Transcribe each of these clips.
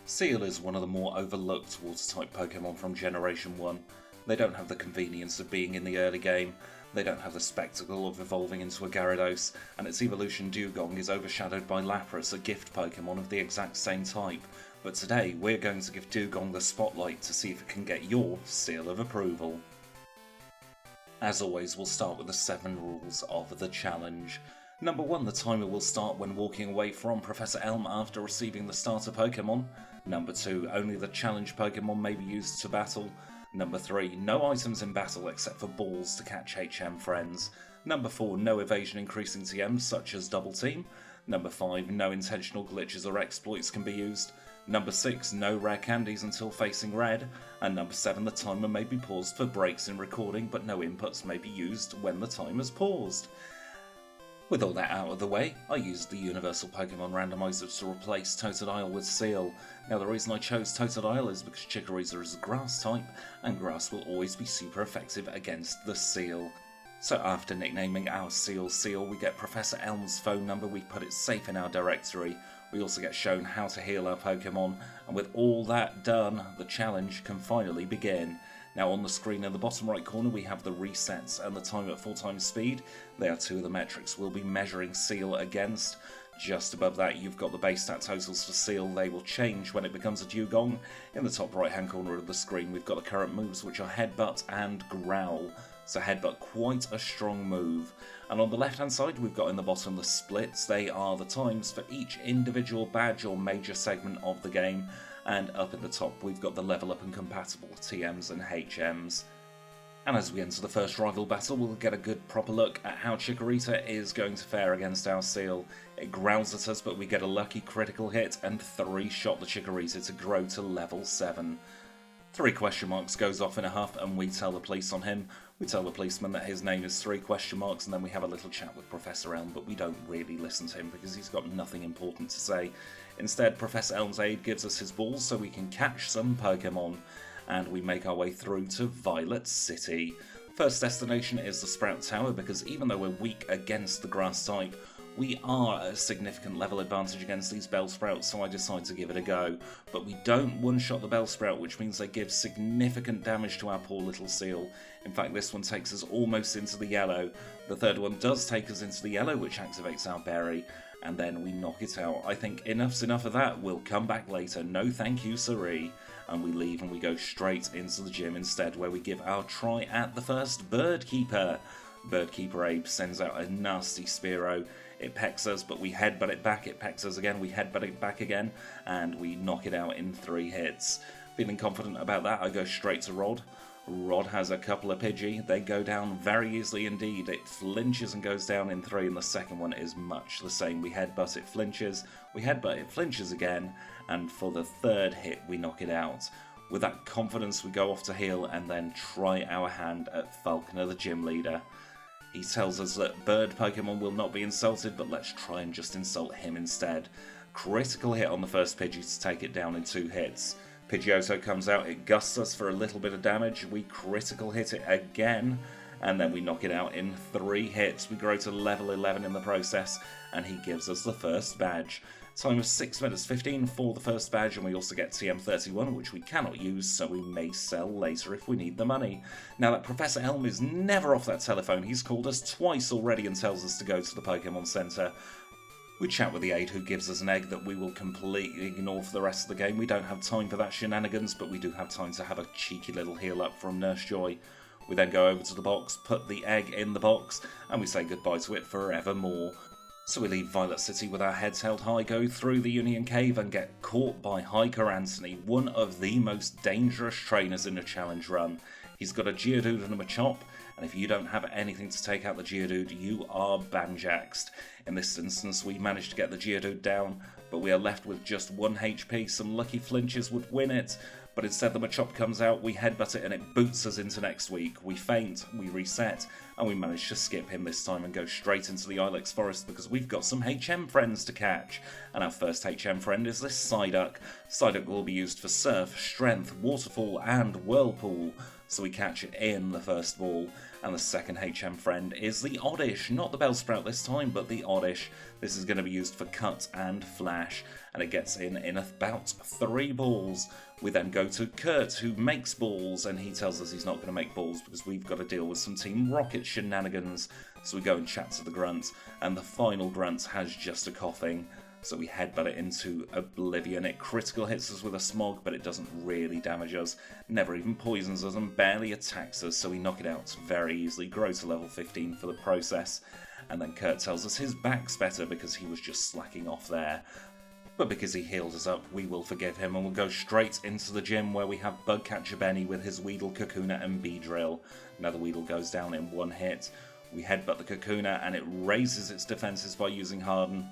Seel is one of the more overlooked water-type Pokemon from Generation 1. They don't have the convenience of being in the early game, they don't have the spectacle of evolving into a Gyarados, and its evolution Dewgong is overshadowed by Lapras, a gift Pokemon of the exact same type. But today we're going to give Dewgong the spotlight to see if it can get your seal of approval. As always, we'll start with the 7 rules of the challenge. Number 1, the timer will start when walking away from Professor Elm after receiving the starter Pokemon. Number 2, only the challenge Pokemon may be used to battle. Number 3, no items in battle except for balls to catch HM friends. Number 4, no evasion increasing TMs such as Double Team. Number 5, no intentional glitches or exploits can be used. Number 6, no rare candies until facing red. And number 7, the timer may be paused for breaks in recording, but no inputs may be used when the timer's paused. With all that out of the way, I used the Universal Pokemon Randomizer to replace Totodile with Seel. Now the reason I chose Totodile is because Chikorita is a grass type, and grass will always be super effective against the Seel. So after nicknaming our Seel, we get Professor Elm's phone number, we put it safe in our directory. We also get shown how to heal our Pokemon, and with all that done, the challenge can finally begin. Now on the screen in the bottom right corner we have the resets and the time at 4 times speed. They are 2 of the metrics we'll be measuring Seel against. Just above that you've got the base stat totals for Seel. They will change when it becomes a Dewgong. In the top right hand corner of the screen we've got the current moves, which are Headbutt and Growl. So Headbutt, quite a strong move. And on the left hand side we've got in the bottom the splits. They are the times for each individual badge or major segment of the game. And up at the top we've got the level up and compatible TMs and HMs. And as we enter the first rival battle, we'll get a good proper look at how Chikorita is going to fare against our Seel. It growls at us, but we get a lucky critical hit and 3-shot the Chikorita to grow to level 7. 3 question marks goes off in a huff and we tell the police on him. We tell the policeman that his name is 3 question marks, and then we have a little chat with Professor Elm, but we don't really listen to him because he's got nothing important to say. Instead, Professor Elm's aide gives us his balls so we can catch some Pokemon, and we make our way through to Violet City. First destination is the Sprout Tower, because even though we're weak against the grass type, we are at a significant level advantage against these Bellsprouts, so I decide to give it a go. But we don't one-shot the Bellsprout, which means they give significant damage to our poor little Seel. In fact, this one takes us almost into the yellow. The third one does take us into the yellow, which activates our berry, and then we knock it out. I think enough's enough of that, we'll come back later, no thank you siree. And we leave and we go straight into the gym instead, where we give our try at the first Birdkeeper. Birdkeeper Abe sends out a nasty Spearow. It pecks us, but we headbutt it back, it pecks us again, we headbutt it back again, and we knock it out in 3 hits. Feeling confident about that, I go straight to Rod. Rod has a couple of Pidgey, they go down very easily indeed. It flinches and goes down in 3, and the second one is much the same. We headbutt, it flinches, we headbutt, it flinches again, and for the 3rd hit we knock it out. With that confidence we go off to heal and then try our hand at Falconer, the gym leader. He tells us that bird Pokemon will not be insulted, but let's try and just insult him instead. Critical hit on the first Pidgey to take it down in 2 hits. Pidgeotto comes out, it gusts us for a little bit of damage, we critical hit it again, and then we knock it out in 3 hits. We grow to level 11 in the process, and he gives us the first badge. Time of 6 minutes 15 for the first badge, and we also get TM31, which we cannot use, so we may sell later if we need the money. Now that Professor Elm is never off that telephone, he's called us twice already and tells us to go to the Pokemon Center. We chat with the aide who gives us an egg that we will completely ignore for the rest of the game. We don't have time for that shenanigans, but we do have time to have a cheeky little heal up from Nurse Joy. We then go over to the box, put the egg in the box, and we say goodbye to it forevermore. So we leave Violet City with our heads held high, go through the Union Cave and get caught by Hiker Anthony, one of the most dangerous trainers in the challenge run. He's got a Geodude and a Machop, and if you don't have anything to take out the Geodude, you are banjaxed. In this instance, we managed to get the Geodude down, but we are left with just 1 HP. Some lucky flinches would win it, but instead the Machop comes out, we headbutt it, and it boots us into next week. We faint, we reset, and we manage to skip him this time and go straight into the Ilex Forest because we've got some HM friends to catch. And our first HM friend is this Psyduck. Psyduck will be used for Surf, Strength, Waterfall, and Whirlpool. So we catch it in the first ball. And the second HM friend is the Oddish. Not the Bellsprout this time, but the Oddish. This is going to be used for Cut and Flash. and it gets in about 3 balls. We then go to Kurt, who makes balls, and he tells us he's not going to make balls because we've got to deal with some Team Rocket shenanigans. So we go and chat to the grunt, and the final grunt has just a coughing. So we headbutt it into oblivion. It critical hits us with a smog, but it doesn't really damage us, never even poisons us, and barely attacks us, so we knock it out very easily, grow to level 15 for the process. And then Kurt tells us his back's better because he was just slacking off there. But because he healed us up, we will forgive him, and we'll go straight into the gym where we have Bugcatcher Benny with his Weedle, Kakuna, and Beedrill. Another Weedle goes down in one hit. We headbutt the Kakuna, and it raises its defenses by using Harden.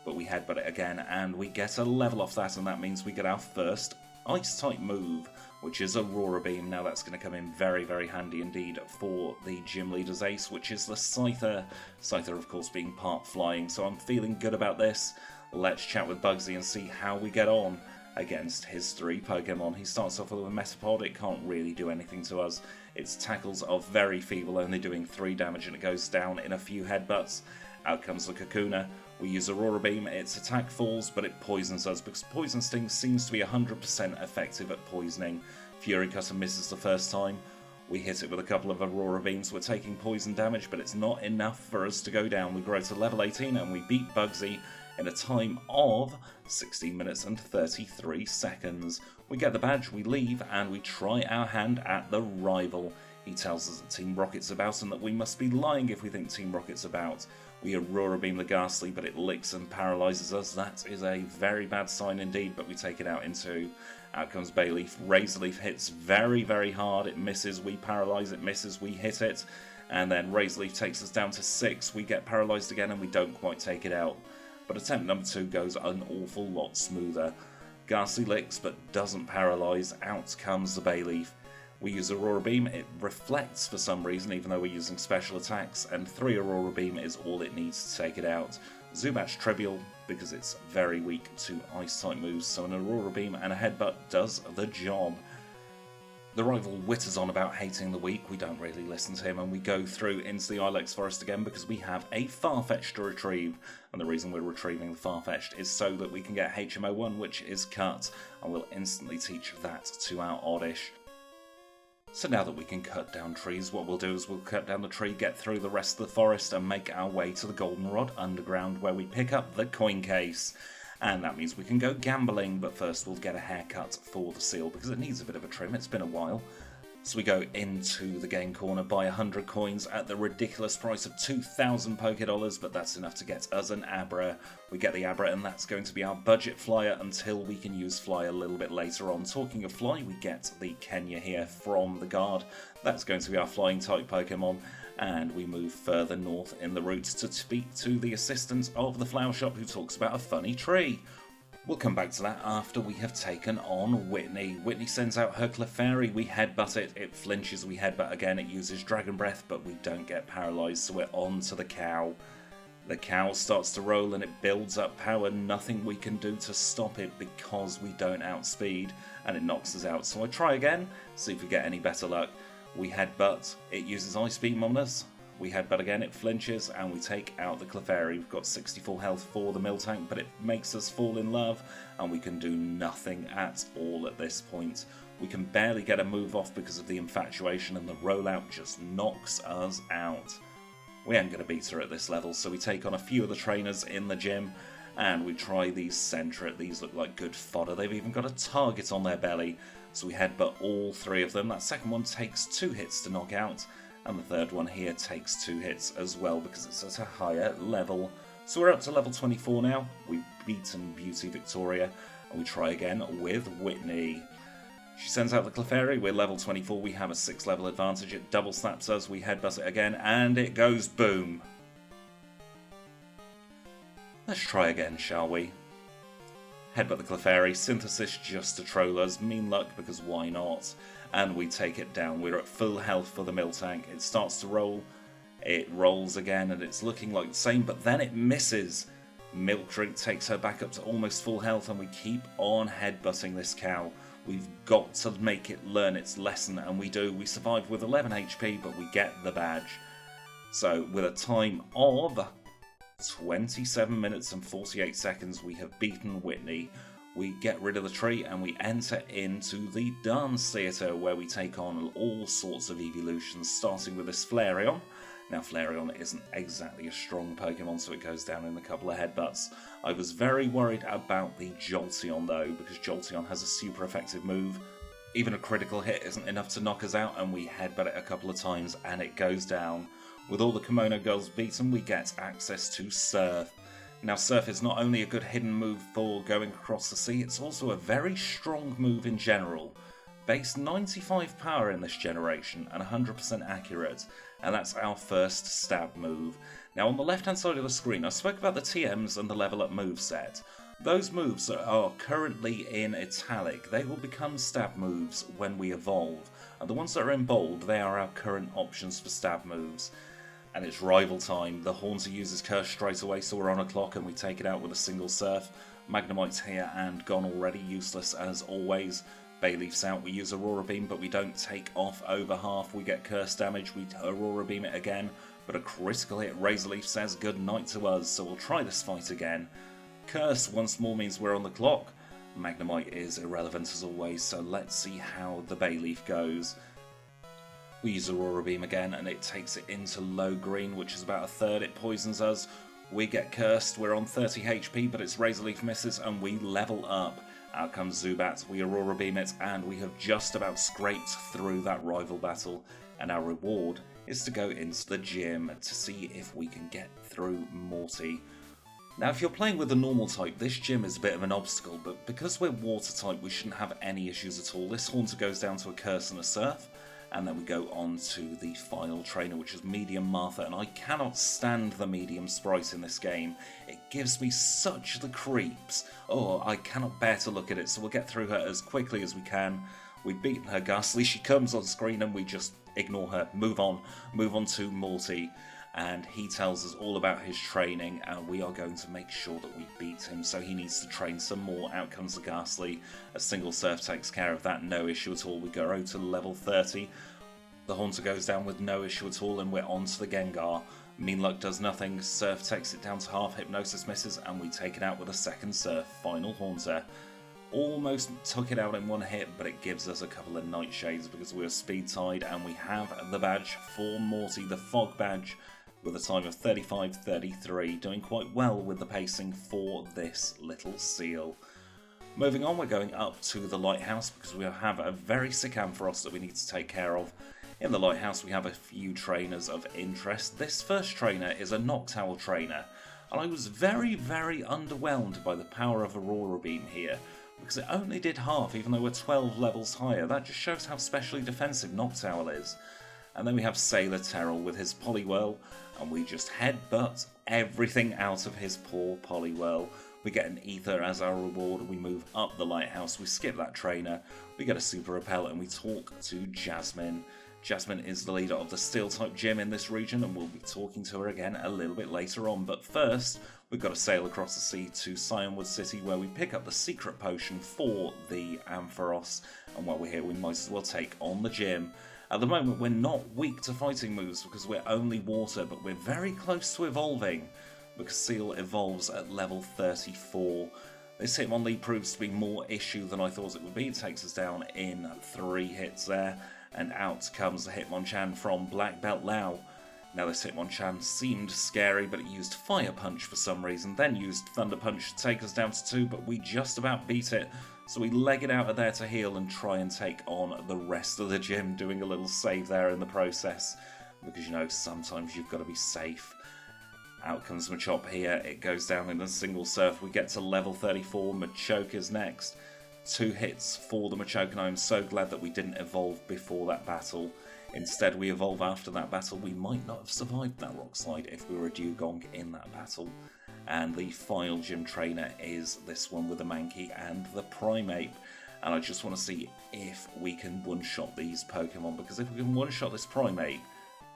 But we headbutt it again, and we get a level off that, and that means we get our first Ice-type move, which is Aurora Beam. Now that's going to come in very, very handy indeed for the gym leader's ace, which is the Scyther. Scyther, of course, being part flying, so I'm feeling good about this. Let's chat with Bugsy and see how we get on against his 3 Pokemon. He starts off with a Metapod. It can't really do anything to us. Its tackles are very feeble, only doing 3 damage, and it goes down in a few headbutts. Out comes the Kakuna. We use Aurora Beam, its attack falls, but it poisons us because Poison Sting seems to be 100% effective at poisoning. Fury Cutter misses the first time. We hit it with a couple of Aurora Beams. We're taking poison damage, but it's not enough for us to go down. We grow to level 18 and we beat Bugsy in a time of 16 minutes and 33 seconds. We get the badge, we leave, and we try our hand at the rival. He tells us that Team Rocket's about and that we must be lying if we think Team Rocket's about. We Aurora Beam the Ghastly, but it licks and paralyzes us. That is a very bad sign indeed, but we take it out in 2. Out comes Bayleaf. Razor Leaf hits very, very hard. It misses, we paralyze, it misses, we hit it. And then Razor Leaf takes us down to 6. We get paralyzed again and we don't quite take it out. But attempt number 2 goes an awful lot smoother. Ghastly licks, but doesn't paralyze. Out comes the Bayleaf. We use Aurora Beam, it reflects for some reason even though we're using special attacks, and 3 Aurora Beam is all it needs to take it out. Zubat's Trivial because it's very weak to Ice-type moves, so an Aurora Beam and a Headbutt does the job. The rival whitters on about hating the weak, we don't really listen to him, and we go through into the Ilex Forest again because we have a Farfetch'd to retrieve, and the reason we're retrieving the Farfetch'd is so that we can get HMO1, which is cut, and we'll instantly teach that to our Oddish. So now that we can cut down trees, what we'll do is we'll cut down the tree, get through the rest of the forest, and make our way to the Goldenrod Underground, where we pick up the coin case. And that means we can go gambling, but first we'll get a haircut for the seal, because it needs a bit of a trim, it's been a while. So we go into the game corner, buy 100 coins at the ridiculous price of 2,000 Pokédollars, but that's enough to get us an Abra. We get the Abra, and that's going to be our budget flyer until we can use Fly a little bit later on. Talking of Fly, we get the Kenya here from the guard. That's going to be our flying type Pokemon, and we move further north in the route to speak to the assistant of the flower shop who talks about a funny tree. We'll come back to that after we have taken on Whitney. Whitney sends out her Clefairy, we headbutt it, it flinches, we headbutt again, it uses Dragon Breath, but we don't get paralysed, so we're on to the cow. The cow starts to roll and it builds up power, nothing we can do to stop it because we don't outspeed, and it knocks us out. So I try again, see if we get any better luck. We headbutt, it uses Ice Beam on us. We headbutt again, it flinches, and we take out the Clefairy. We've got 64 health for the Miltank, but it makes us fall in love, and we can do nothing at all at this point. We can barely get a move off because of the infatuation, and the rollout just knocks us out. We ain't going to beat her at this level, so we take on a few of the trainers in the gym, and we try these Sentret. These look like good fodder. They've even got a target on their belly, so we headbutt all 3 of them. That second one takes 2 hits to knock out, and the third one here takes 2 hits as well because it's at a higher level. So we're up to level 24 now. We've beaten Beauty Victoria, and we try again with Whitney. She sends out the Clefairy, we're level 24, we have a 6 level advantage, it double slaps us, we headbutt it again, and it goes boom. Let's try again, shall we? Headbutt the Clefairy, Synthesis just to troll us, mean luck because why not? And we take it down. We're at full health for the Miltank. It starts to roll, it rolls again, and it's looking like the same, but then it misses. Milk Drink takes her back up to almost full health, and we keep on headbutting this cow. We've got to make it learn its lesson, and we do. We survive with 11 HP, but we get the badge. So with a time of 27 minutes and 48 seconds, we have beaten Whitney. We get rid of the tree and we enter into the Dance Theatre, where we take on all sorts of evolutions, starting with this Flareon. Now, Flareon isn't exactly a strong Pokemon, so it goes down in a couple of headbutts. I was very worried about the Jolteon, though, because Jolteon has a super effective move. Even a critical hit isn't enough to knock us out, and we headbutt it a couple of times, and it goes down. With all the Kimono Girls beaten, we get access to Surf. Now, Surf is not only a good hidden move for going across the sea, it's also a very strong move in general. Base 95 power in this generation and 100% accurate, and that's our first stab move. Now, on the left-hand side of the screen, I spoke about the TMs and the level up moveset. Those moves are currently in italic. They will become stab moves when we evolve, and the ones that are in bold, they are our current options for stab moves. And it's rival time. The Haunter uses Curse straight away, so we're on a clock and we take it out with a single Surf. Magnemite's here and gone already, useless as always. Bayleaf's out, we use Aurora Beam, but we don't take off over half. We get Curse damage, we Aurora Beam it again, but a critical hit. Razorleaf says good night to us, so we'll try this fight again. Curse once more means we're on the clock. Magnemite is irrelevant as always, so let's see how the Bayleaf goes. We use Aurora Beam again, and it takes it into low green, which is about a third. It poisons us. We get cursed. We're on 30 HP, but its Razorleaf misses, and we level up. Out comes Zubat. We Aurora Beam it, and we have just about scraped through that rival battle. And our reward is to go into the gym to see if we can get through Morty. Now, if you're playing with the normal type, this gym is a bit of an obstacle, but because we're water type, we shouldn't have any issues at all. This Haunter goes down to a Curse and a Surf. And then we go on to the final trainer, which is Medium Martha, and I cannot stand the medium sprite in this game. It gives me such the creeps. Oh, I cannot bear to look at it, so we'll get through her as quickly as we can. We've beaten her Ghastly, she comes on screen and we just ignore her, move on to Morty. And he tells us all about his training, and we are going to make sure that we beat him, so he needs to train some more. Out comes the Ghastly. A single Surf takes care of that, no issue at all. We go to level 30. The Haunter goes down with no issue at all, and we're on to the Gengar. Mean Luck does nothing, Surf takes it down to half, Hypnosis misses, and we take it out with a second Surf. Final Haunter. Almost took it out in one hit, but it gives us a couple of Nightshades because we're speed tied, and we have the badge for Morty, the Fog badge, with a time of 35.33, doing quite well with the pacing for this little seal. Moving on, we're going up to the Lighthouse because we have a very sick Ampharos that we need to take care of. In the Lighthouse we have a few trainers of interest. This first trainer is a Noctowl trainer, and I was very, very underwhelmed by the power of Aurora Beam here, because it only did half even though we're 12 levels higher. That just shows how specially defensive Noctowl is. And then we have Sailor Terrell with his Poliwhirl, and we just headbutt everything out of his poor Poliwhirl. We get an Ether as our reward, we move up the Lighthouse, we skip that trainer, we get a Super Repel, and we talk to Jasmine. Jasmine is the leader of the Steel-type gym in this region, and we'll be talking to her again a little bit later on. But first, we've got to sail across the sea to Cyanwood City, where we pick up the secret potion for the Ampharos, and while we're here, we might as well take on the gym. At the moment, we're not weak to fighting moves because we're only water, but we're very close to evolving because Seal evolves at level 34. This Hitmonlee proves to be more issue than I thought it would be. It takes us down in 3 hits there, and out comes the Hitmonchan from Black Belt Lao. Now this Hitmonchan seemed scary, but it used Fire Punch for some reason, then used Thunder Punch to take us down to 2, but we just about beat it. So we leg it out of there to heal and try and take on the rest of the gym, doing a little save there in the process. Because, you know, sometimes you've got to be safe. Out comes Machoke here, it goes down in a single Surf. We get to level 34, Machoke is next. 2 hits for the Machoke, and I'm so glad that we didn't evolve before that battle. Instead, we evolve after that battle. We might not have survived that rock slide if we were a Dewgong in that battle. And the final gym trainer is this one with the Mankey and the Primeape. And I just want to see if we can one-shot these Pokemon, because if we can one-shot this Primeape,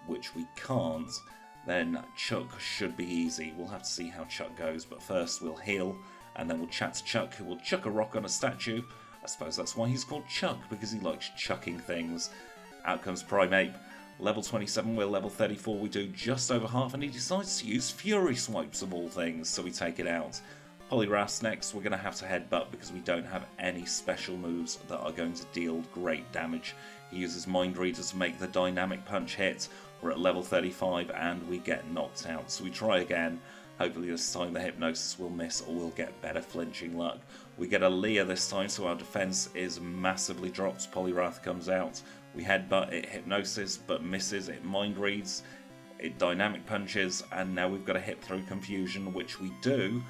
which we can't, then Chuck should be easy. We'll have to see how Chuck goes, but first we'll heal, and then we'll chat to Chuck, who will chuck a rock on a statue. I suppose that's why he's called Chuck, because he likes chucking things. Out comes Primeape. Level 27, we're level 34, we do just over half, and he decides to use Fury Swipes of all things, so we take it out. Poliwrath's next, we're going to have to headbutt because we don't have any special moves that are going to deal great damage. He uses Mind Reader to make the Dynamic Punch hit. We're at level 35 and we get knocked out, so we try again. Hopefully this time the Hypnosis will miss or we'll get better flinching luck. We get a Leer this time, so our defense is massively dropped. Poliwrath comes out. We headbutt, it Hypnosis, but misses, it Mind Reads, it Dynamic Punches, and now we've got to hit through Confusion, which we do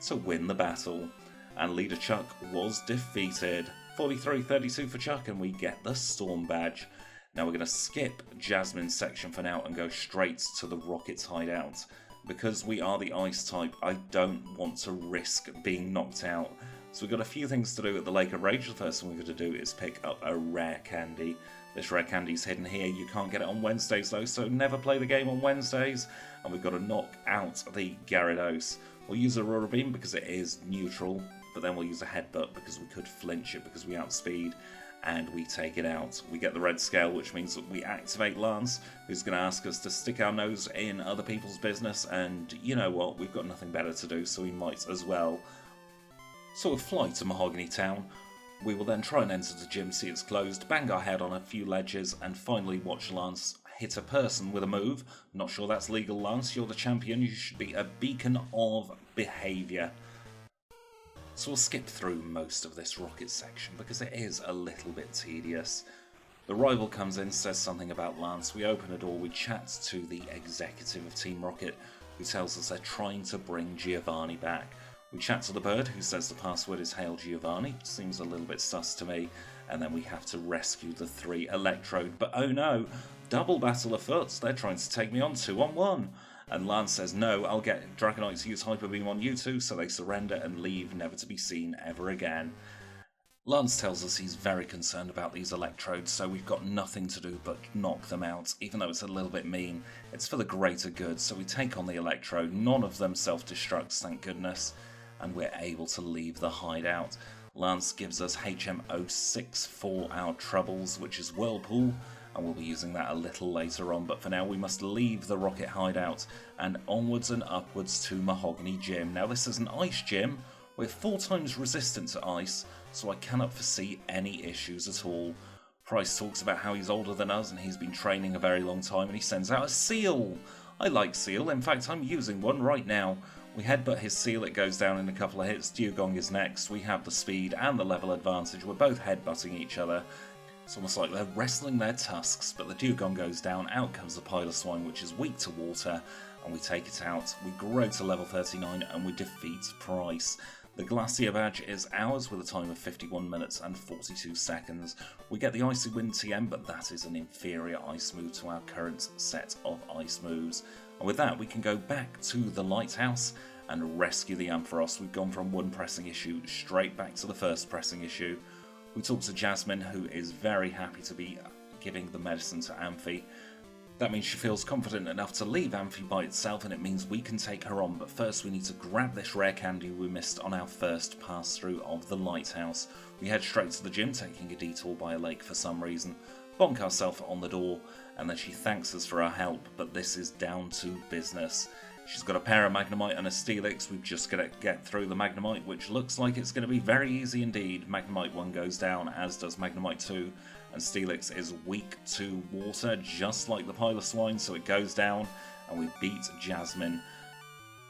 to win the battle. And Leader Chuck was defeated. 43-32 for Chuck, and we get the Storm Badge. Now we're going to skip Jasmine's section for now and go straight to the Rocket's hideout. Because we are the Ice type, I don't want to risk being knocked out. So we've got a few things to do at the Lake of Rage. The first thing we're going to do is pick up a rare candy. This rare candy is hidden here. You can't get it on Wednesdays though, so never play the game on Wednesdays. And we've got to knock out the Gyarados. We'll use Aurora Beam because it is neutral, but then we'll use a Headbutt because we could flinch it because we outspeed, and we take it out. We get the red scale, which means that we activate Lance, who's going to ask us to stick our nose in other people's business, and you know what, we've got nothing better to do, so we might as well. So we'll fly to Mahogany Town. We will then try and enter the gym, see it's closed, bang our head on a few ledges, and finally watch Lance hit a person with a move. Not sure that's legal, Lance. You're the champion. You should be a beacon of behaviour. So we'll skip through most of this Rocket section because it is a little bit tedious. The rival comes in, says something about Lance. We open a door, we chat to the executive of Team Rocket, who tells us they're trying to bring Giovanni back. We chat to the bird, who says the password is Hail Giovanni. Seems a little bit sus to me. And then we have to rescue the 3 Electrode. But oh no, double battle afoot. They're trying to take me on 2-on-1. And Lance says, no, I'll get Dragonite to use Hyper Beam on you two, so they surrender and leave, never to be seen ever again. Lance tells us he's very concerned about these Electrodes, so we've got nothing to do but knock them out, even though it's a little bit mean. It's for the greater good, so we take on the Electrode. None of them self-destructs, thank goodness, and we're able to leave the hideout. Lance gives us HM06 for our troubles, which is Whirlpool, and we'll be using that a little later on, but for now we must leave the Rocket hideout and onwards and upwards to Mahogany Gym. Now this is an ice gym. We're 4 times resistant to ice, so I cannot foresee any issues at all. Price talks about how he's older than us and he's been training a very long time, and he sends out a Seal. I like Seal, in fact I'm using one right now. We headbutt his Seal, it goes down in a couple of hits. Dewgong is next. We have the speed and the level advantage. We're both headbutting each other. It's almost like they're wrestling their tusks, but the Dewgong goes down. Out comes the Piloswine, which is weak to water, and we take it out. We grow to level 39 and we defeat Price. The Glacier Badge is ours with a time of 51 minutes and 42 seconds. We get the Icy Wind TM, but that is an inferior ice move to our current set of ice moves. And with that, we can go back to the Lighthouse and rescue the Ampharos. We've gone from one pressing issue straight back to the first pressing issue. We talk to Jasmine, who is very happy to be giving the medicine to Amphi. That means she feels confident enough to leave Amphi by itself, and it means we can take her on. But first we need to grab this rare candy we missed on our first pass-through of the Lighthouse. We head straight to the gym, taking a detour by a lake for some reason. Bonk ourselves on the door, and then she thanks us for our help, but this is down to business. She's got a pair of Magnemite and a Steelix. We've just got to get through the Magnemite, which looks like it's going to be very easy indeed. Magnemite 1 goes down, as does Magnemite 2, and Steelix is weak to water, just like the Piloswine, so it goes down, and we beat Jasmine.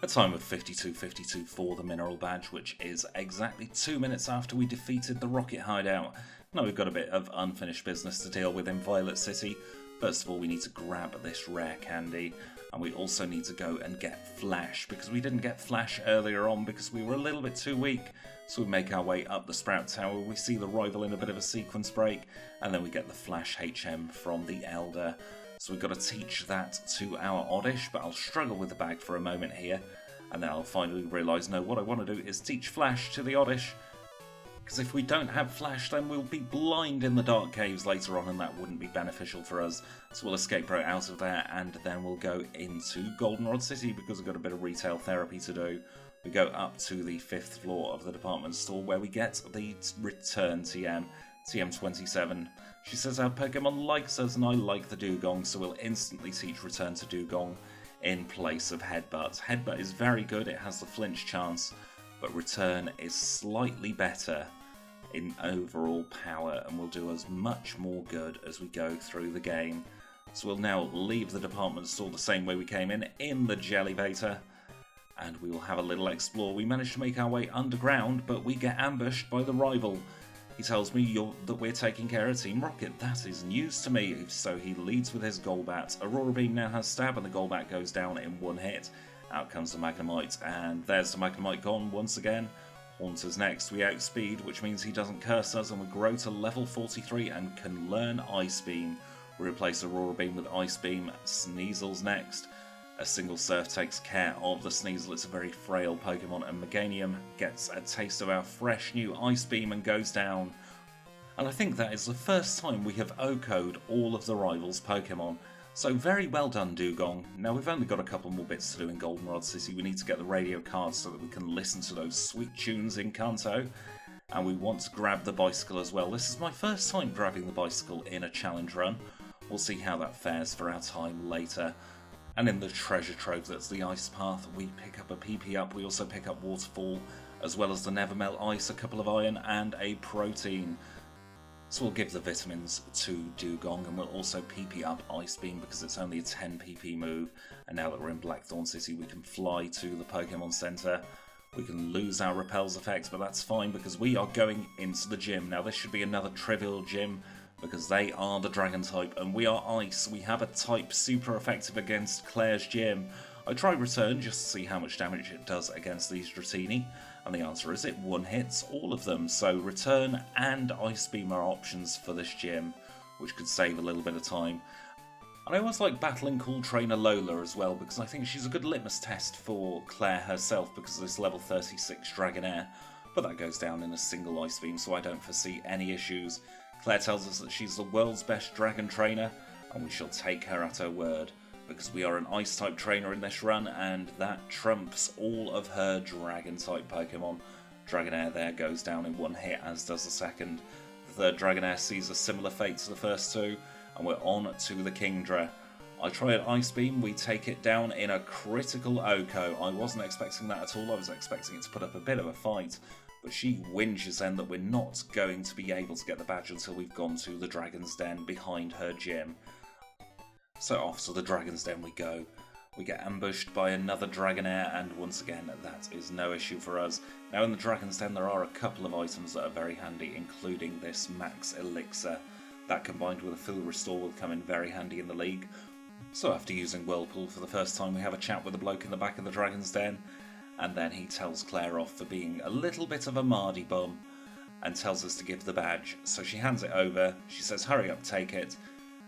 A time of 52:52 for the Mineral Badge, which is exactly 2 minutes after we defeated the Rocket hideout. Now we've got a bit of unfinished business to deal with in Violet City. First of all, we need to grab this rare candy. And we also need to go and get Flash, because we didn't get Flash earlier on because we were a little bit too weak. So we make our way up the Sprout Tower, we see the rival in a bit of a sequence break, and then we get the Flash HM from the Elder. So we've got to teach that to our Oddish, but I'll struggle with the bag for a moment here, and then I'll finally realise, no, what I want to do is teach Flash to the Oddish. Because if we don't have Flash, then we'll be blind in the dark caves later on, and that wouldn't be beneficial for us. So we'll escape right out of there, and then we'll go into Goldenrod City, because we've got a bit of retail therapy to do. We go up to the 5th floor of the department store, where we get the return TM, TM27. She says our Pokemon likes us and I like the Dewgong, so we'll instantly teach Return to Dewgong in place of Headbutt. Headbutt is very good, it has the flinch chance, but Return is slightly better in overall power and will do us much more good as we go through the game. So we'll now leave the department store the same way we came in the Jellybator, and we will have a little explore. We managed to make our way underground, but we get ambushed by the rival. He tells me that we're taking care of Team Rocket. That is news to me, so he leads with his Golbat. Aurora Beam now has Stab and the Golbat goes down in one hit. Out comes the Magnemite, and there's the Magnemite gone once again. Haunter's next. We outspeed, which means he doesn't curse us, and we grow to level 43 and can learn Ice Beam. We replace Aurora Beam with Ice Beam. Sneasel's next. A single Surf takes care of the Sneasel. It's a very frail Pokemon, and Meganium gets a taste of our fresh new Ice Beam and goes down. And I think that is the first time we have OHKO'd all of the rivals' Pokemon. So very well done, Dewgong. Now we've only got a couple more bits to do in Goldenrod City. We need to get the radio cards so that we can listen to those sweet tunes in Kanto. And we want to grab the bicycle as well. This is my first time grabbing the bicycle in a challenge run. We'll see how that fares for our time later. And in the treasure trove that's the Ice Path, we pick up a PP up, we also pick up Waterfall, as well as the Nevermelt Ice, a couple of Iron, and a Protein. So we'll give the vitamins to Dewgong, and we'll also PP up Ice Beam because it's only a 10 PP move. And now that we're in Blackthorn City, we can fly to the Pokemon Center. We can lose our Repel's effects, but that's fine because we are going into the gym. Now this should be another trivial gym, because they are the Dragon type and we are Ice. We have a type super effective against Claire's gym. I try Return just to see how much damage it does against these Dratini, and the answer is it one hits all of them. So Return and Ice Beam are options for this gym, which could save a little bit of time. And I always like battling Cool Trainer Lola as well, because I think she's a good litmus test for Claire herself because of this level 36 Dragonair. But that goes down in a single Ice Beam, so I don't foresee any issues. Claire tells us that she's the world's best dragon trainer, and we shall take her at her word, because we are an Ice-type trainer in this run, and that trumps all of her Dragon-type Pokemon. Dragonair there goes down in one hit, as does the second. The third Dragonair sees a similar fate to the first two, and we're on to the Kingdra. I try an Ice Beam, we take it down in a critical OHKO. I wasn't expecting that at all, I was expecting it to put up a bit of a fight. But she whinges then that we're not going to be able to get the badge until we've gone to the Dragon's Den behind her gym. So off to the Dragon's Den we go. We get ambushed by another Dragonair, and once again that is no issue for us. Now in the Dragon's Den there are a couple of items that are very handy, including this Max Elixir. That combined with a full restore will come in very handy in the league. So after using Whirlpool for the first time we have a chat with the bloke in the back of the Dragon's Den. And then he tells Claire off for being a little bit of a Mardy bum and tells us to give the badge. So she hands it over, she says hurry up, take it,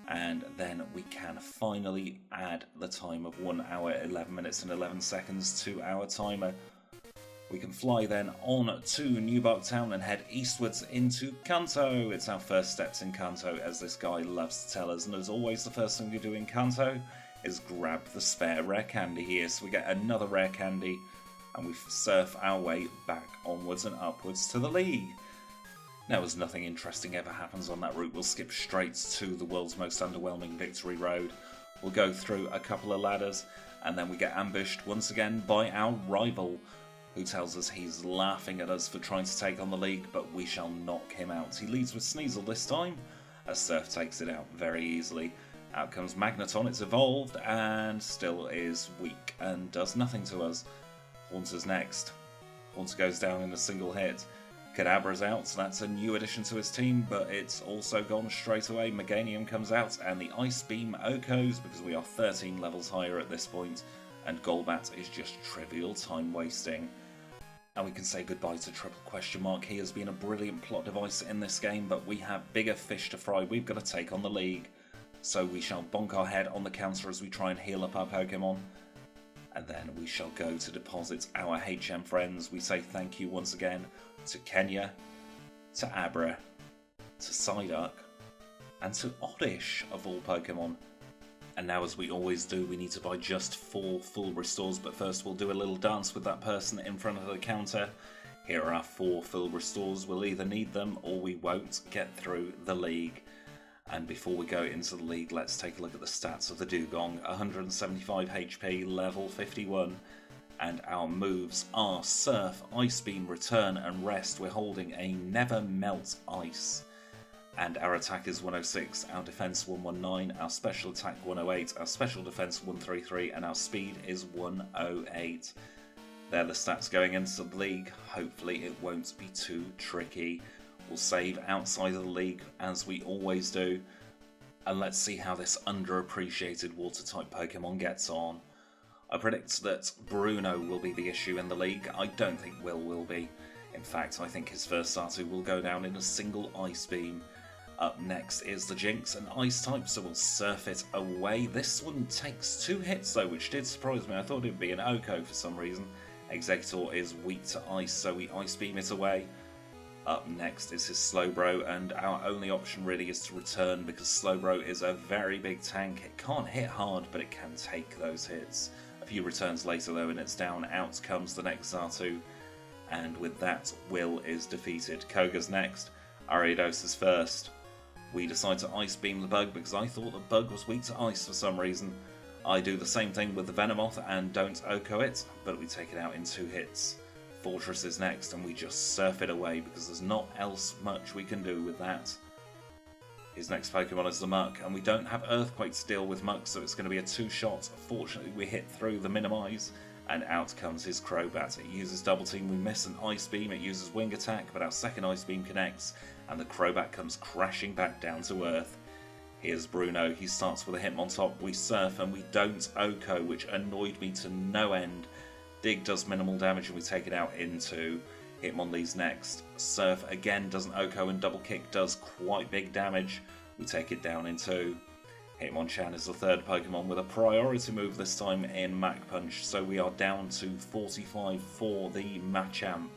and then we can finally add the time of 1 hour, 11 minutes and 11 seconds to our timer. We can fly then on to New Bark Town and head eastwards into Kanto. It's our first steps in Kanto, as this guy loves to tell us, and as always the first thing we do in Kanto is grab the spare rare candy here. So we get another rare candy, and we surf our way back onwards and upwards to the league. Now, as nothing interesting ever happens on that route, we'll skip straight to the world's most underwhelming Victory Road. We'll go through a couple of ladders, and then we get ambushed once again by our rival, who tells us he's laughing at us for trying to take on the league, but we shall knock him out. He leads with Sneasel this time, as Surf takes it out very easily. Out comes Magneton, it's evolved, and still is weak, and does nothing to us. Haunter's next. Haunter goes down in a single hit. Kadabra's out, so that's a new addition to his team, but it's also gone straight away. Meganium comes out, and the Ice Beam OHKOs, because we are 13 levels higher at this point, and Golbat is just trivial time wasting. And we can say goodbye to Triple Question Mark. He has been a brilliant plot device in this game, but we have bigger fish to fry. We've got to take on the league. So we shall bonk our head on the counter as we try and heal up our Pokemon. And then we shall go to deposit our HM friends. We say thank you once again to Kenya, to Abra, to Psyduck, and to Oddish of all Pokemon. And now, as we always do, we need to buy just 4 full restores, but first we'll do a little dance with that person in front of the counter. Here are our 4 full restores. We'll either need them or we won't get through the league. And before we go into the league, let's take a look at the stats of the Dewgong. 175 HP, level 51. And our moves are Surf, Ice Beam, Return and Rest. We're holding a Never Melt Ice. And our attack is 106, our defense 119, our special attack 108, our special defense 133, and our speed is 108. They're the stats going into the league. Hopefully it won't be too tricky. We'll save outside of the league, as we always do. And let's see how this underappreciated water-type Pokemon gets on. I predict that Bruno will be the issue in the league. I don't think Will be. In fact, I think his first Startu will go down in a single Ice Beam. Up next is the Jinx, an Ice type, so we'll surf it away. This one takes 2 hits though, which did surprise me. I thought it would be an Oko for some reason. Executor is weak to Ice, so we Ice Beam it away. Up next is his Slowbro, and our only option really is to return, because Slowbro is a very big tank. It can't hit hard, but it can take those hits. A few returns later though, and it's down. Out comes the next Xatu, and with that, Will is defeated. Koga's next. Ariados is first. We decide to Ice Beam the Bug, because I thought the Bug was weak to Ice for some reason. I do the same thing with the Venomoth and don't Oko it, but we take it out in 2 hits. Fortress is next, and we just surf it away because there's not else much we can do with that. His next Pokemon is the Muck, and we don't have Earthquake to deal with Muck, so it's going to be a 2-shot. Fortunately, we hit through the Minimize, and out comes his Crobat. It uses Double Team, we miss an Ice Beam, it uses Wing Attack, but our second Ice Beam connects, and the Crobat comes crashing back down to Earth. Here's Bruno, he starts with a Hitmontop, we surf, and we don't Oko, which annoyed me to no end. Dig does minimal damage and we take it out into Hitmonlee's next. Surf again doesn't Oko, and Double Kick does quite big damage. We take it down in 2. Hitmonchan is the third Pokemon with a priority move this time in Mach Punch, so we are down to 45 for the Machamp.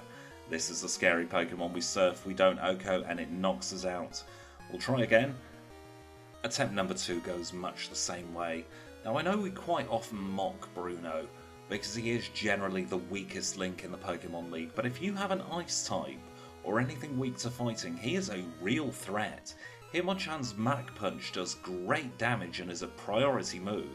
This is the scary Pokemon. We surf, we don't Oko, and it knocks us out. We'll try again. Attempt number 2 goes much the same way. Now I know we quite often mock Bruno, because he is generally the weakest link in the Pokemon League, but if you have an Ice type, or anything weak to fighting, he is a real threat. Hitmonchan's Mach Punch does great damage and is a priority move.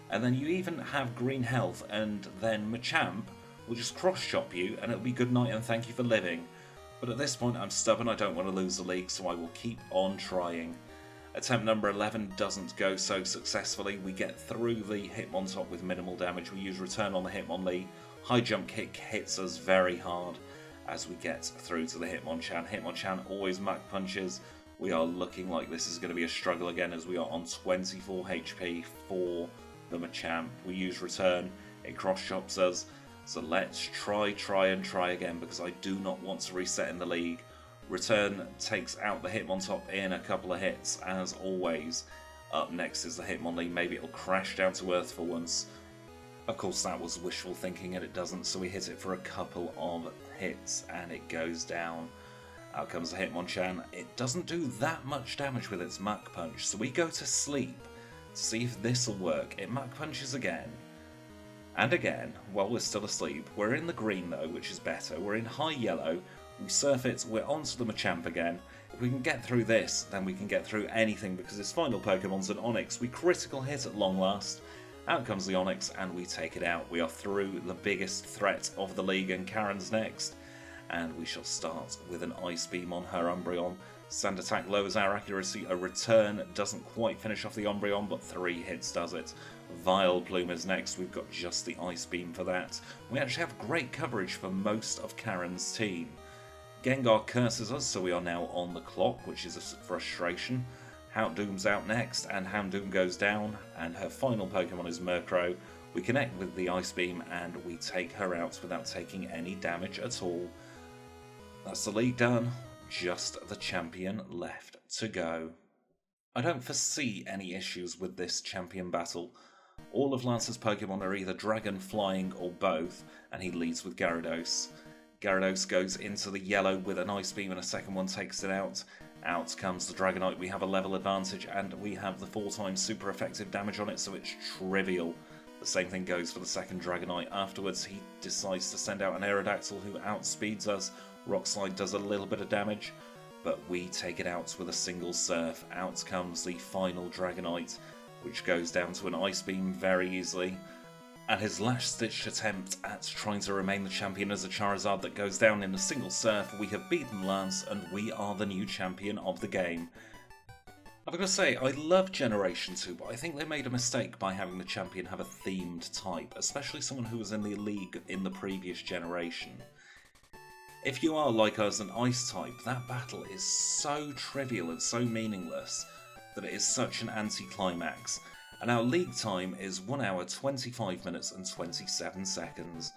And then you even have green health, and then Machamp will just cross-chop you, and it'll be good night and thank you for living. But at this point I'm stubborn, I don't want to lose the league, so I will keep on trying. Attempt number 11 doesn't go so successfully. We get through the Hitmontop with minimal damage. We use Return on the Hitmonlee. High Jump Kick hits us very hard as we get through to the Hitmonchan. Hitmonchan always Mach Punches. We are looking like this is going to be a struggle again, as we are on 24 HP for the Machamp. We use Return. It cross-chops us. So let's try again, because I do not want to reset in the league. Return takes out the Hitmontop in a couple of hits, as always. Up next is the Hitmonlee. Maybe it'll crash down to Earth for once. Of course, that was wishful thinking, and it doesn't, so we hit it for a couple of hits, and it goes down. Out comes the Hitmonchan. It doesn't do that much damage with its Mach Punch, so we go to sleep to see if this will work. It Mach Punches again, and again, while we're still asleep. We're in the green, though, which is better. We're in high yellow. We surf it, we're onto the Machamp again. If we can get through this, then we can get through anything, because his final Pokemon's an Onyx. We critical hit at long last. Out comes the Onyx, and we take it out. We are through the biggest threat of the league, and Karen's next. And we shall start with an Ice Beam on her Umbreon. Sand Attack lowers our accuracy. A Return doesn't quite finish off the Umbreon, but 3 hits does it. Vileplume is next. We've got just the Ice Beam for that. We actually have great coverage for most of Karen's team. Gengar curses us, so we are now on the clock, which is a frustration. Houndoom's out next, and Houndoom goes down, and her final Pokemon is Murkrow. We connect with the Ice Beam, and we take her out without taking any damage at all. That's the league done. Just the champion left to go. I don't foresee any issues with this champion battle. All of Lance's Pokemon are either Dragon, Flying, or both, and he leads with Gyarados. Gyarados goes into the yellow with an Ice Beam, and a second one takes it out. Out comes the Dragonite. We have a level advantage, and we have the 4 times super effective damage on it, so it's trivial. The same thing goes for the second Dragonite. Afterwards, he decides to send out an Aerodactyl who outspeeds us. Rock Slide does a little bit of damage. but we take it out with a single surf. Out comes the final Dragonite, which goes down to an Ice Beam very easily. And his last-ditch attempt at trying to remain the champion as a Charizard that goes down in a single surf. We have beaten Lance, and we are the new champion of the game. I've got to say, I love Generation 2, but I think they made a mistake by having the champion have a themed type, especially someone who was in the league in the previous generation. If you are, like us, an Ice type, that battle is so trivial and so meaningless that it is such an anticlimax. And our league time is 1 hour, 25 minutes and 27 seconds.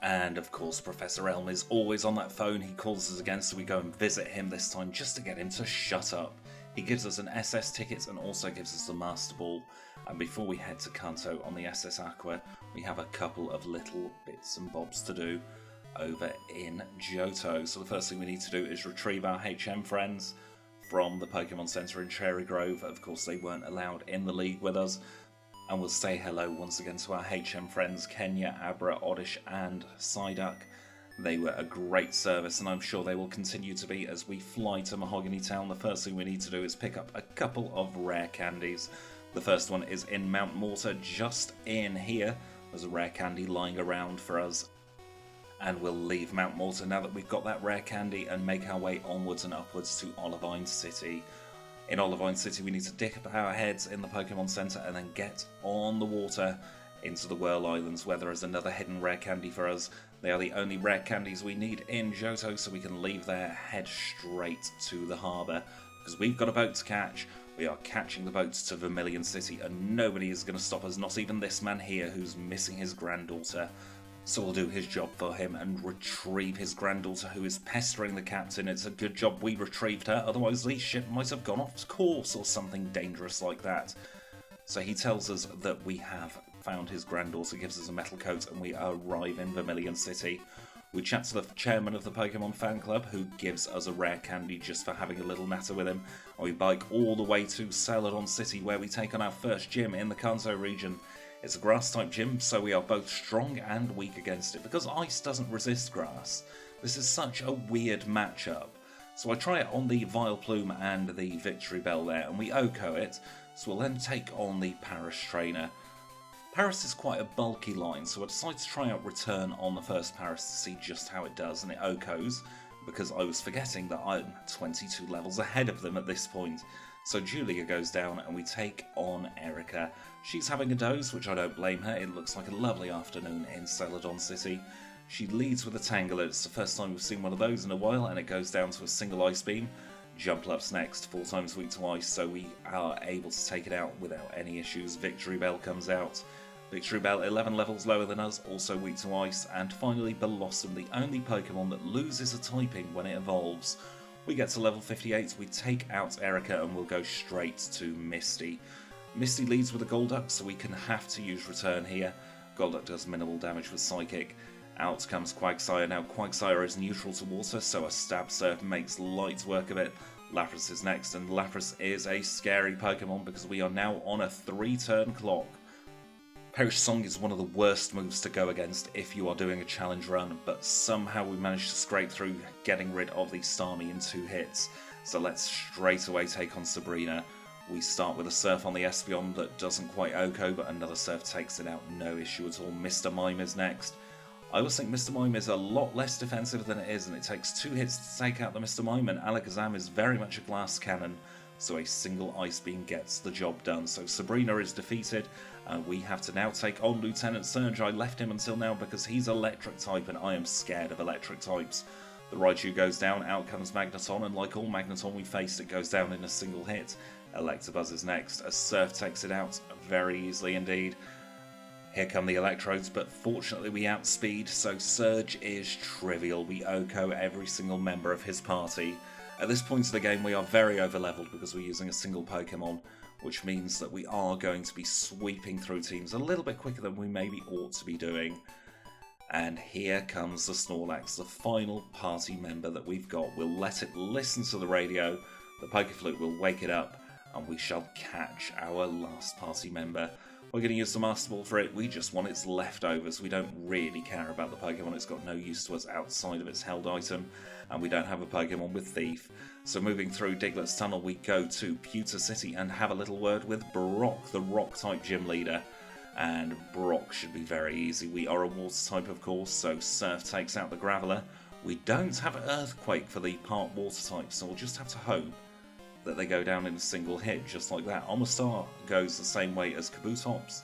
And of course, Professor Elm is always on that phone. He calls us again, so we go and visit him this time just to get him to shut up. He gives us an SS ticket and also gives us the Master Ball. And before we head to Kanto on the SS Aqua, we have a couple of little bits and bobs to do over in Johto. So the first thing we need to do is retrieve our HM friends from the Pokemon Center in Cherry Grove. Of course, they weren't allowed in the league with us. And we'll say hello once again to our HM friends, Kenya, Abra, Oddish and Psyduck. They were a great service, and I'm sure they will continue to be as we fly to Mahogany Town. The first thing we need to do is pick up a couple of rare candies. The first one is in Mount Mortar, just in here. There's a rare candy lying around for us. And we'll leave Mount Mortar now that we've got that rare candy and make our way onwards and upwards to Olivine City. In Olivine City, we need to dip our heads in the Pokemon Center and then get on the water into the Whirl Islands, where there is another hidden rare candy for us. They are the only rare candies we need in Johto, so we can leave there, head straight to the harbour. Because we've got a boat to catch, we are catching the boat to Vermilion City, and nobody is going to stop us, not even this man here who's missing his granddaughter. So we'll do his job for him and retrieve his granddaughter, who is pestering the captain. It's a good job we retrieved her, otherwise the ship might have gone off course or something dangerous like that. So he tells us that we have found his granddaughter, gives us a metal coat, and we arrive in Vermilion City. We chat to the chairman of the Pokemon fan club, who gives us a rare candy just for having a little natter with him. And we bike all the way to Celadon City, where we take on our first gym in the Kanto region. It's a grass-type gym, so we are both strong and weak against it, because ice doesn't resist grass. This is such a weird matchup. So I try it on the Vileplume and the Victory Bell there, and we OHKO it, so we'll then take on the Paris trainer. Paris is quite a bulky line, so I decided to try out Return on the first Paris to see just how it does, and it OHKOs, because I was forgetting that I'm 22 levels ahead of them at this point. So Julia goes down and we take on Erica. She's having a doze, which I don't blame her. It looks like a lovely afternoon in Celadon City. She leads with a Tangela. It's the first time we've seen one of those in a while, and it goes down to a single Ice Beam. Jumpluff's next, 4 times weak to ice, so we are able to take it out without any issues. Victory Bell comes out. Victory Bell 11 levels lower than us, also weak to ice. And finally Blossom, the only Pokemon that loses a typing when it evolves. We get to level 58, we take out Erica and we'll go straight to Misty. Misty leads with a Golduck, so we can have to use Return here. Golduck does minimal damage with Psychic. Out comes Quagsire. Now Quagsire is neutral to water, so a Stab Surf makes light work of it. Lapras is next, and Lapras is a scary Pokemon because we are now on a 3-turn clock. Perish Song is one of the worst moves to go against if you are doing a challenge run, but somehow we managed to scrape through getting rid of the Starmie in 2 hits. So let's straight away take on Sabrina. We start with a Surf on the Espeon that doesn't quite OHKO, but another Surf takes it out, no issue at all. Mr. Mime is next. I always think Mr. Mime is a lot less defensive than it is, and it takes 2 hits to take out the Mr. Mime, and Alakazam is very much a glass cannon, so a single Ice Beam gets the job done. So Sabrina is defeated, and we have to now take on Lieutenant Surge. I left him until now because he's electric type, and I am scared of electric types. The Raichu goes down, out comes Magneton, and like all Magneton we faced, it goes down in a single hit. Electabuzz is next. A Surf takes it out very easily indeed. Here come the Electrodes, but fortunately we outspeed, so Surge is trivial. We OHKO every single member of his party. At this point of the game we are very overleveled because we're using a single Pokemon, which means that we are going to be sweeping through teams a little bit quicker than we maybe ought to be doing. And here comes the Snorlax, the final party member that we've got. We'll let it listen to the radio, the Pokeflute will wake it up, and we shall catch our last party member. We're going to use the Master Ball for it. We just want its leftovers. We don't really care about the Pokemon. It's got no use to us outside of its held item, and we don't have a Pokemon with Thief. So moving through Diglett's Tunnel, we go to Pewter City and have a little word with Brock, the Rock-type gym leader. And Brock should be very easy. We are a Water type, of course, so Surf takes out the Graveler. We don't have Earthquake for the part Water type, so we'll just have to hope that they go down in a single hit, just like that. Omastar goes the same way as Kabutops.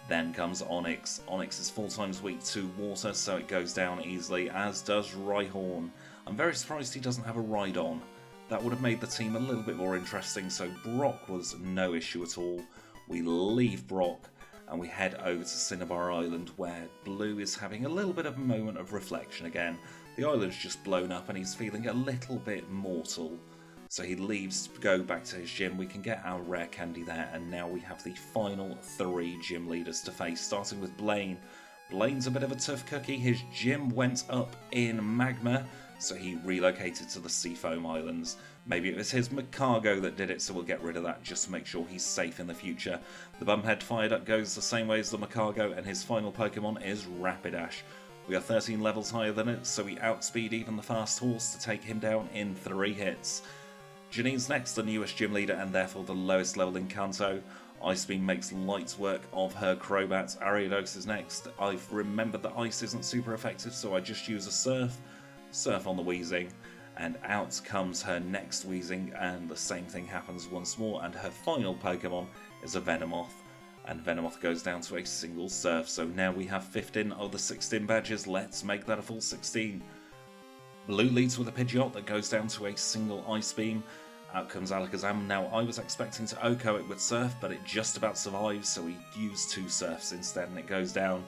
Then comes Onyx. Onyx is 4 times weak to water, so it goes down easily, as does Rhyhorn. I'm very surprised he doesn't have a Rhydon. That would have made the team a little bit more interesting, so Brock was no issue at all. We leave Brock, and we head over to Cinnabar Island, where Blue is having a little bit of a moment of reflection again. The island's just blown up, and he's feeling a little bit mortal. So he leaves to go back to his gym. We can get our rare candy there, and now we have the final 3 gym leaders to face, starting with Blaine. Blaine's a bit of a tough cookie. His gym went up in magma, so he relocated to the Seafoam Islands. Maybe it was his Machoke that did it, so we'll get rid of that just to make sure he's safe in the future. The Bumhead fired up goes the same way as the Machoke, and his final Pokemon is Rapidash. We are 13 levels higher than it, so we outspeed even the fast horse to take him down in 3 hits. Janine's next, the newest gym leader and therefore the lowest level in Kanto. Ice Beam makes light work of her Crobat. Ariados is next. I've remembered that Ice isn't super effective, so I just use a Surf. Surf on the Weezing, and out comes her next Weezing, and the same thing happens once more, and her final Pokemon is a Venomoth. And Venomoth goes down to a single Surf, so now we have 15 of the 16 badges. Let's make that a full 16. Blue leads with a Pidgeot that goes down to a single Ice Beam. Out comes Alakazam. Now, I was expecting to OHKO it with Surf, but it just about survives, so we use 2 Surfs instead, and it goes down.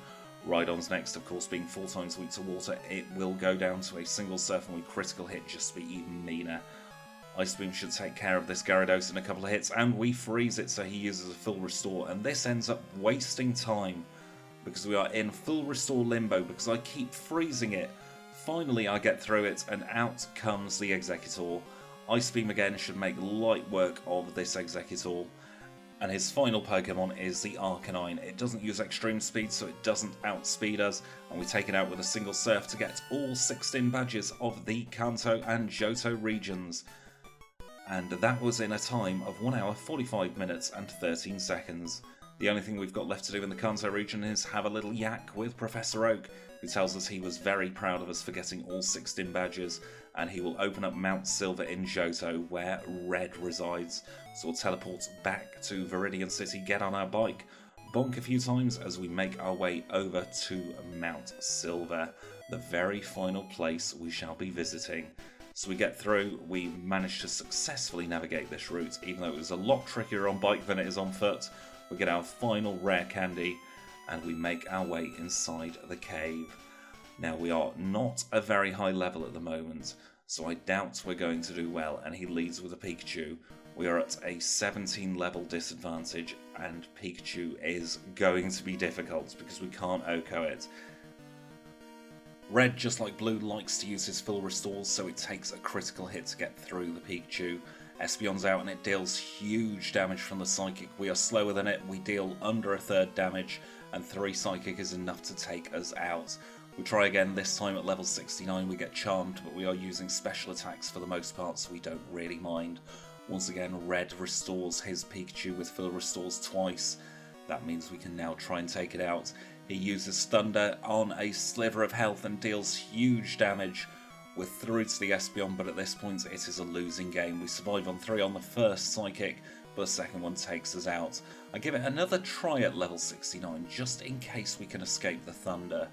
Rhydon's next, of course, being 4 times weak to water. It will go down to a single Surf, and we critical hit just to be even meaner. Ice Beam should take care of this Gyarados in a couple of hits, and we freeze it, so he uses a full restore, and this ends up wasting time, because we are in full restore limbo, because I keep freezing it. Finally, I get through it, and out comes the Executor. Ice Beam again should make light work of this Executor. And his final Pokemon is the Arcanine. It doesn't use extreme speed, so it doesn't outspeed us. And we take it out with a single Surf to get all 16 badges of the Kanto and Johto regions. And that was in a time of 1 hour, 45 minutes and 13 seconds. The only thing we've got left to do in the Kanto region is have a little yak with Professor Oak, who tells us he was very proud of us for getting all 16 badges, and he will open up Mount Silver in Johto, where Red resides. So we'll teleport back to Viridian City, get on our bike, bonk a few times as we make our way over to Mount Silver, the very final place we shall be visiting. So we get through, we manage to successfully navigate this route, even though it was a lot trickier on bike than it is on foot. We get our final rare candy, and we make our way inside the cave. Now, we are not a very high level at the moment, so I doubt we're going to do well, and he leads with a Pikachu. We are at a 17 level disadvantage, and Pikachu is going to be difficult because we can't OHKO it. Red, just like Blue, likes to use his full restores, so it takes a critical hit to get through the Pikachu. Espeon's out and it deals huge damage from the Psychic. We are slower than it, we deal under a third damage, and 3 Psychic is enough to take us out. We try again, this time at level 69 we get Charmed, but we are using special attacks for the most part, so we don't really mind. Once again, Red restores his Pikachu with full restores twice. That means we can now try and take it out. He uses Thunder on a sliver of health and deals huge damage. We're through to the Espeon, but at this point it is a losing game. We survive on 3 on the first Psychic, but the second one takes us out. I give it another try at level 69, just in case we can escape the Thunder.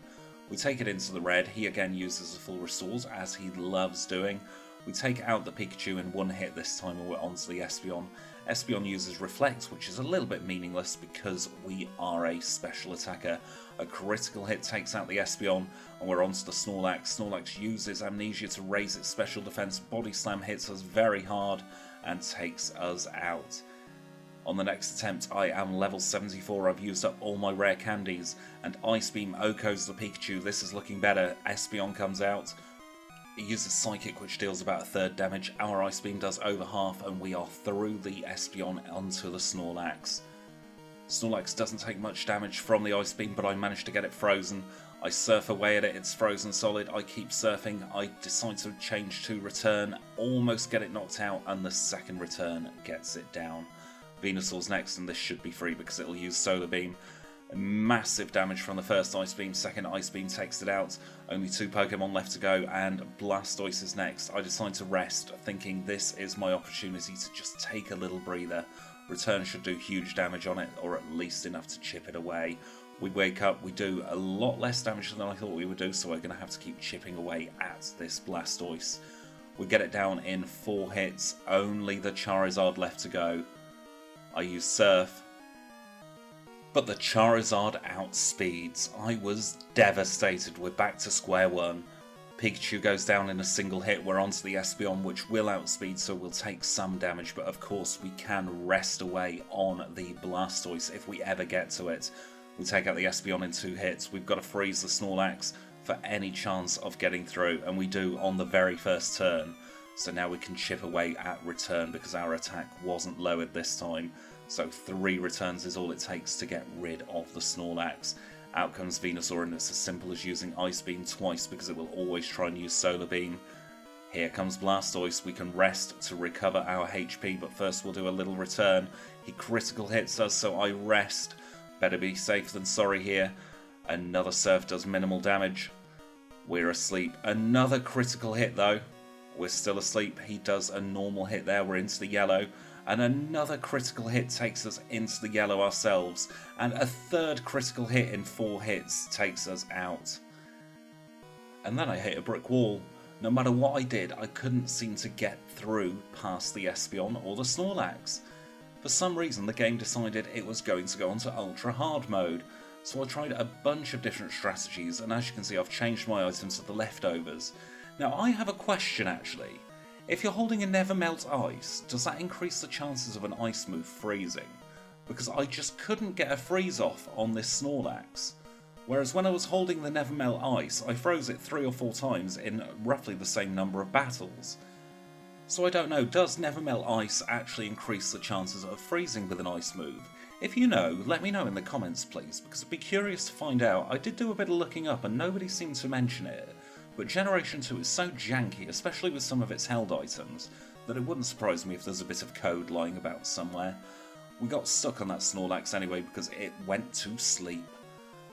We take it into the Red. He again uses the full restores, as he loves doing. We take out the Pikachu in 1 hit this time, and we're onto the Espeon. Espeon uses Reflect, which is a little bit meaningless because we are a special attacker. A critical hit takes out the Espeon, and we're onto the Snorlax. Snorlax uses Amnesia to raise its special defense. Body Slam hits us very hard and takes us out. On the next attempt, I am level 74. I've used up all my rare candies, and Ice Beam OHKOs the Pikachu. This is looking better. Espeon comes out. It uses Psychic, which deals about a third damage. Our Ice Beam does over half, and we are through the Espeon onto the Snorlax. Snorlax doesn't take much damage from the Ice Beam, but I managed to get it frozen. I surf away at it, it's frozen solid, I keep surfing, I decide to change to Return, almost get it knocked out, and the second Return gets it down. Venusaur's next, and this should be free because it'll use Solar Beam. Massive damage from the first Ice Beam, second Ice Beam takes it out, only 2 Pokemon left to go, and Blastoise is next. I decide to rest, thinking this is my opportunity to just take a little breather. Return should do huge damage on it, or at least enough to chip it away. We wake up, we do a lot less damage than I thought we would do, so we're going to have to keep chipping away at this Blastoise. We get it down in 4 hits, only the Charizard left to go. I use Surf, but the Charizard outspeeds. I was devastated. We're back to square one. Pikachu goes down in a single hit. We're onto the Espeon, which will outspeed, so we'll take some damage, but of course we can rest away on the Blastoise if we ever get to it. We take out the Espeon in 2 hits. We've got to freeze the Snorlax for any chance of getting through, and we do on the very first turn. So now we can chip away at Return because our attack wasn't lowered this time. So 3 returns is all it takes to get rid of the Snorlax. Out comes Venusaur, and it's as simple as using Ice Beam twice because it will always try and use Solar Beam. Here comes Blastoise. We can rest to recover our HP, but first we'll do a little return. He critical hits us, so I rest. Better be safe than sorry here. Another Surf does minimal damage. We're asleep. Another critical hit though. We're still asleep. He does a normal hit there. We're into the yellow. And another critical hit takes us into the yellow ourselves. And a third critical hit in 4 hits takes us out. And then I hit a brick wall. No matter what I did, I couldn't seem to get through past the Espeon or the Snorlax. For some reason, the game decided it was going to go onto ultra hard mode. So I tried a bunch of different strategies, and as you can see, I've changed my items to the leftovers. Now, I have a question actually. If you're holding a Never Melt Ice, does that increase the chances of an Ice move freezing? Because I just couldn't get a freeze off on this Snorlax. Whereas when I was holding the Never Melt Ice, I froze it 3 or 4 times in roughly the same number of battles. So I don't know, does Never Melt Ice actually increase the chances of freezing with an Ice move? If you know, let me know in the comments please, because I'd be curious to find out. I did do a bit of looking up and nobody seemed to mention it. But Generation 2 is so janky, especially with some of its held items, that it wouldn't surprise me if there's a bit of code lying about somewhere. We got stuck on that Snorlax anyway because it went to sleep.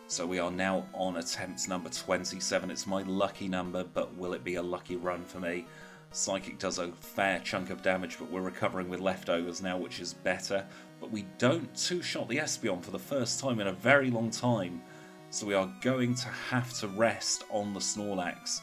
So we are now on attempt number 27. It's my lucky number, but will it be a lucky run for me? Psychic does a fair chunk of damage, but we're recovering with leftovers now, which is better. But we don't two-shot the Espeon for the first time in a very long time. So we are going to have to rest on the Snorlax.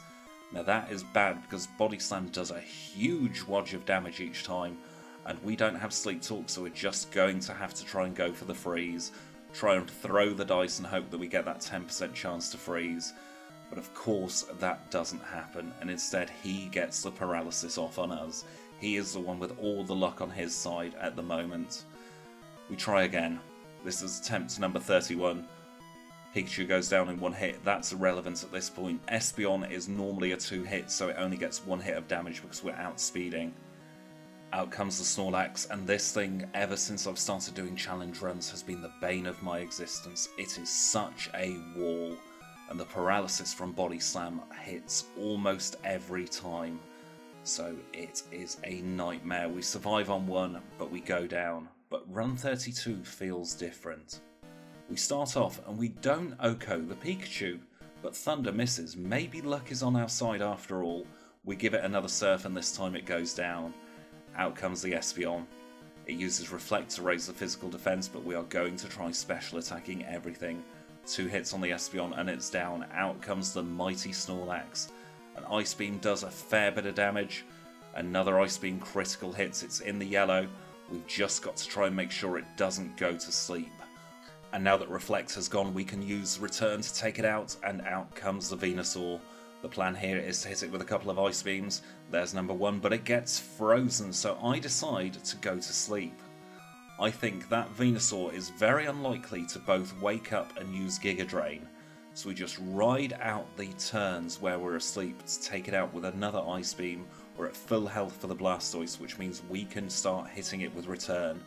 Now that is bad because Body Slam does a huge wodge of damage each time, and we don't have Sleep Talk, so we're just going to have to try and go for the freeze. Try and throw the dice and hope that we get that 10% chance to freeze. But of course that doesn't happen, and instead he gets the paralysis off on us. He is the one with all the luck on his side at the moment. We try again. This is attempt number 31. Pikachu goes down in 1 hit, that's irrelevant at this point. Espeon is normally a 2 hit, so it only gets 1 hit of damage because we're outspeeding. Out comes the Snorlax, and this thing, ever since I've started doing challenge runs, has been the bane of my existence. It is such a wall, and the paralysis from Body Slam hits almost every time. So it is a nightmare. We survive on 1, but we go down. But run 32 feels different. We start off and we don't OHKO the Pikachu, but Thunder misses. Maybe luck is on our side after all. We give it another Surf and this time it goes down. Out comes the Espeon. It uses Reflect to raise the physical defense, but we are going to try special attacking everything. 2 hits on the Espeon and it's down. Out comes the mighty Snorlax. An Ice Beam does a fair bit of damage. Another Ice Beam critical hits. It's in the yellow. We've just got to try and make sure it doesn't go to sleep. And now that Reflect has gone, we can use Return to take it out, and out comes the Venusaur. The plan here is to hit it with a couple of Ice Beams. There's number 1, but it gets frozen, so I decide to go to sleep. I think that Venusaur is very unlikely to both wake up and use Giga Drain, so we just ride out the turns where we're asleep to take it out with another Ice Beam. We're at full health for the Blastoise, which means we can start hitting it with Return.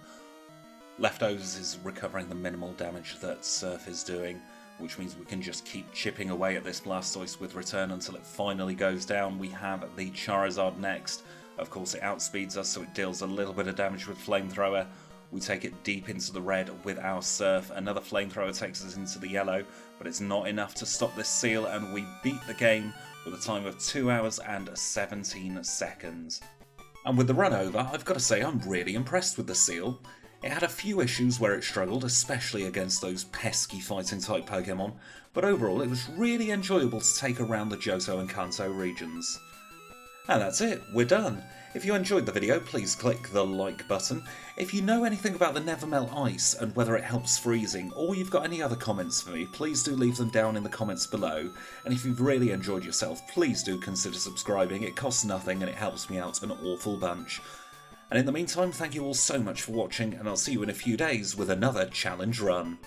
Leftovers is recovering the minimal damage that Surf is doing, which means we can just keep chipping away at this Blastoise with Return until it finally goes down. We have the Charizard next. Of course, it outspeeds us, so it deals a little bit of damage with Flamethrower. We take it deep into the red with our Surf. Another Flamethrower takes us into the yellow, but it's not enough to stop this Seal, and we beat the game with a time of 2 hours and 17 seconds. And with the run over, I've got to say I'm really impressed with the Seal. It had a few issues where it struggled, especially against those pesky fighting type Pokemon, but overall it was really enjoyable to take around the Johto and Kanto regions. And that's it, we're done. If you enjoyed the video, please click the like button. If you know anything about the Nevermelt Ice and whether it helps freezing, or you've got any other comments for me, please do leave them down in the comments below. And if you've really enjoyed yourself, please do consider subscribing. It costs nothing and it helps me out an awful bunch. And in the meantime, thank you all so much for watching, and I'll see you in a few days with another challenge run.